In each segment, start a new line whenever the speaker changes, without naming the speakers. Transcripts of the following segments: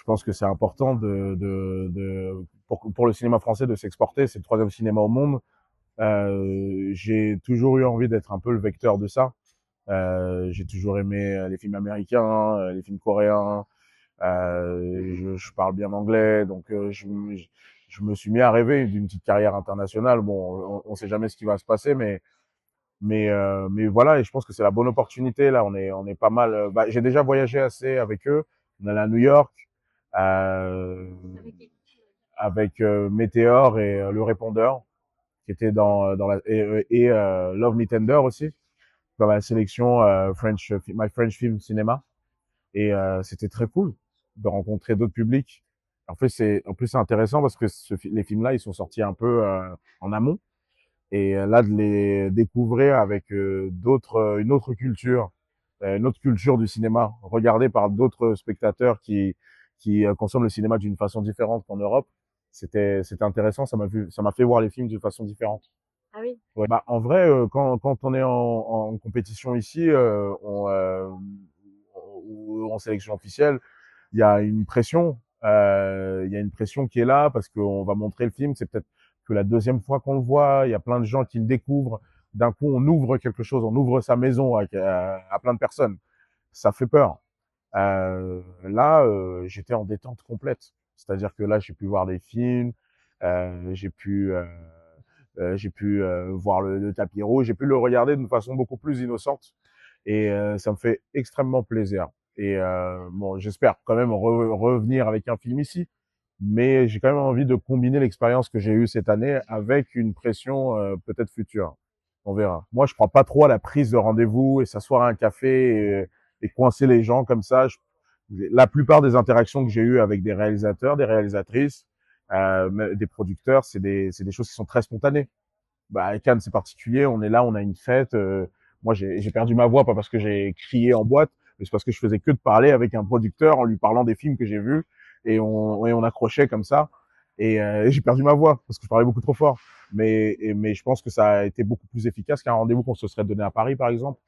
Je pense que c'est important pour le cinéma français de s'exporter. C'est le troisième cinéma au monde. J'ai toujours eu envie d'être un peu le vecteur de ça. J'ai toujours aimé les films américains, les films coréens. Je parle bien anglais, donc je me suis mis à rêver d'une petite carrière internationale. Bon, on sait jamais ce qui va se passer, mais voilà. Et je pense que c'est la bonne opportunité. Là, on est pas mal. Bah, j'ai déjà voyagé assez avec eux. On est allé à New York euh, avec Météor et Le Répondeur, qui était dans la et Love Me Tender aussi dans la sélection My French Film Cinema. Et c'était très cool de rencontrer d'autres publics. En plus c'est intéressant parce que les films là ils sont sortis un peu en amont et là de les découvrir avec une autre culture du cinéma, regardée par d'autres spectateurs qui consomment le cinéma d'une façon différente qu'en Europe. C'était intéressant, ça m'a fait voir les films d'une façon différente.
Ah oui.
Ouais. Bah, en vrai, quand on est en compétition ici, ou en sélection officielle, il y a une pression. Il y a une pression qui est là parce qu'on va montrer le film. C'est peut-être que la deuxième fois qu'on le voit. Il y a plein de gens qui le découvrent. D'un coup, on ouvre quelque chose, on ouvre sa maison à plein de personnes. Ça fait peur. Là, j'étais en détente complète. C'est-à-dire que là, j'ai pu voir des films, euh, j'ai pu euh, j'ai pu voir le tapis rouge, j'ai pu le regarder d'une façon beaucoup plus innocente et ça me fait extrêmement plaisir. Et bon, j'espère quand même revenir avec un film ici, mais j'ai quand même envie de combiner l'expérience que j'ai eue cette année avec une pression peut-être future. On verra. Moi, je crois pas trop à la prise de rendez-vous et s'asseoir à un café et coincer les gens comme ça. La plupart des interactions que j'ai eues avec des réalisateurs, des réalisatrices, des producteurs, c'est des choses qui sont très spontanées. Bah, à Cannes, c'est particulier. On est là, on a une fête. Moi, j'ai perdu ma voix, pas parce que j'ai crié en boîte, mais c'est parce que je faisais que de parler avec un producteur en lui parlant des films que j'ai vus et on accrochait comme ça. Et j'ai perdu ma voix parce que je parlais beaucoup trop fort. Mais je pense que ça a été beaucoup plus efficace qu'un rendez-vous qu'on se serait donné à Paris, par exemple.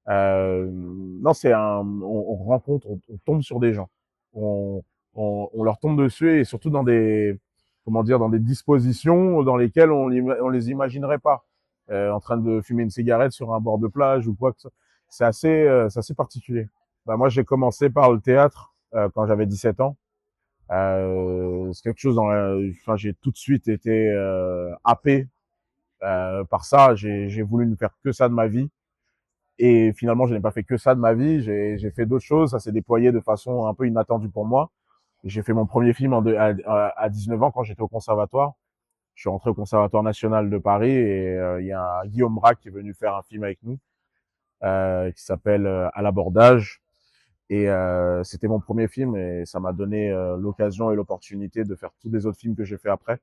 Non, on rencontre, on tombe sur des gens, on, on leur tombe dessus et surtout dans des, comment dire, dans des dispositions dans lesquelles on les imaginerait pas, en train de fumer une cigarette sur un bord de plage ou quoi que ce soit. C'est assez particulier. Bah, moi, j'ai commencé par le théâtre quand j'avais 17 ans. C'est quelque chose enfin, j'ai tout de suite été happé par ça. J'ai voulu ne faire que ça de ma vie. Et finalement, je n'ai pas fait que ça de ma vie. J'ai fait d'autres choses. Ça s'est déployé de façon un peu inattendue pour moi. J'ai fait mon premier film à 19 ans quand j'étais au conservatoire. Je suis rentré au Conservatoire national de Paris et il y a un Guillaume Braque qui est venu faire un film avec nous qui s'appelle À l'abordage. Et c'était mon premier film et ça m'a donné l'occasion et l'opportunité de faire tous les autres films que j'ai fait après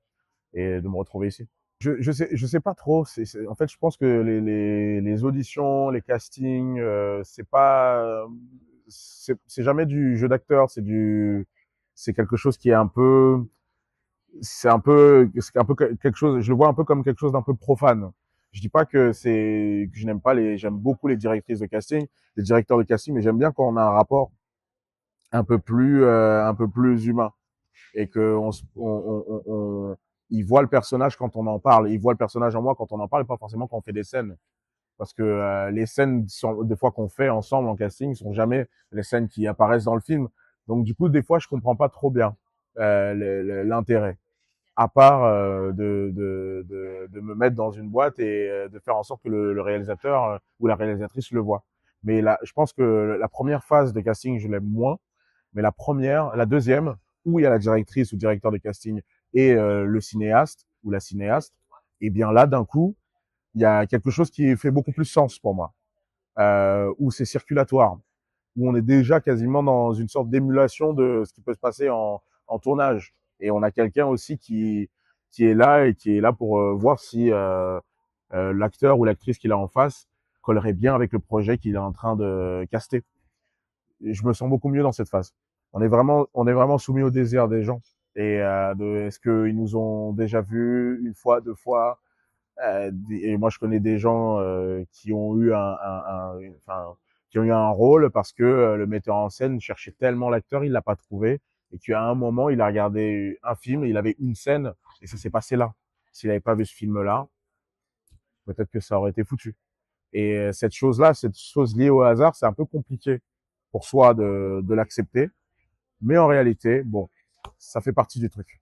et de me retrouver ici. Je sais pas trop. En fait, je pense que les auditions, les castings, c'est pas, c'est jamais du jeu d'acteur. C'est quelque chose qui est un peu, c'est un peu quelque chose. Je le vois un peu comme quelque chose d'un peu profane. Je dis pas que je n'aime pas j'aime beaucoup les directrices de casting, les directeurs de casting, mais j'aime bien quand on a un rapport un peu plus humain et que il voit le personnage quand on en parle, il voit le personnage en moi quand on en parle, et pas forcément quand on fait des scènes. Parce que les scènes, des fois qu'on fait ensemble en casting, sont jamais les scènes qui apparaissent dans le film. Donc du coup, des fois, je comprends pas trop bien l'intérêt, à part de me mettre dans une boîte et de faire en sorte que le réalisateur ou la réalisatrice le voit. Mais là, je pense que la première phase de casting, je l'aime moins, mais la deuxième, où il y a la directrice ou directeur de casting et le cinéaste ou la cinéaste, et bien là, d'un coup, il y a quelque chose qui fait beaucoup plus sens pour moi, où c'est circulatoire, où on est déjà quasiment dans une sorte d'émulation de ce qui peut se passer en tournage. Et on a quelqu'un aussi qui est là et qui est là pour voir si l'acteur ou l'actrice qu'il a en face collerait bien avec le projet qu'il est en train de caster. Et je me sens beaucoup mieux dans cette phase. On est vraiment soumis au désir des gens. Et est-ce qu'ils nous ont déjà vus une fois, deux fois. Et moi, je connais des gens qui ont eu enfin, qui ont eu un rôle parce que le metteur en scène cherchait tellement l'acteur, il l'a pas trouvé. et qu'à un moment, il a regardé un film et il avait une scène et ça s'est passé là. S'il n'avait pas vu ce film-là, peut-être que ça aurait été foutu. Et cette chose-là, cette chose liée au hasard, c'est un peu compliqué pour soi de l'accepter. Mais en réalité, bon, ça fait partie du truc.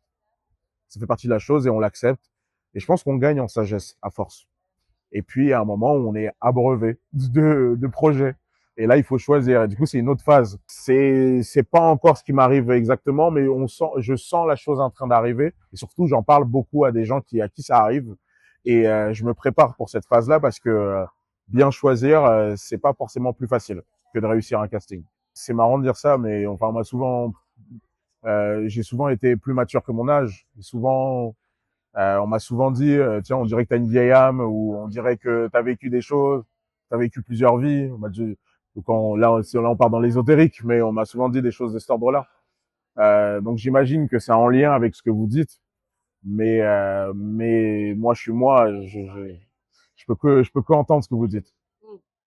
Ça fait partie de la chose et on l'accepte. Et je pense qu'on gagne en sagesse à force. Et puis, à un moment où on est abreuvé de projets. Et là, il faut choisir. Et du coup, c'est une autre phase. C'est pas encore ce qui m'arrive exactement, mais je sens la chose en train d'arriver. Et surtout, j'en parle beaucoup à des gens à qui ça arrive. Et je me prépare pour cette phase-là parce que bien choisir, c'est pas forcément plus facile que de réussir un casting. C'est marrant de dire ça, mais enfin, j'ai souvent été plus mature que mon âge. On m'a souvent dit, tiens, on dirait que t'as une vieille âme, ou on dirait que t'as vécu des choses, t'as vécu plusieurs vies. On m'a dit, là, on part dans l'ésotérique, mais on m'a souvent dit des choses de cet ordre-là. Donc j'imagine que c'est en lien avec ce que vous dites, mais moi, je suis moi, je peux que entendre ce que vous dites.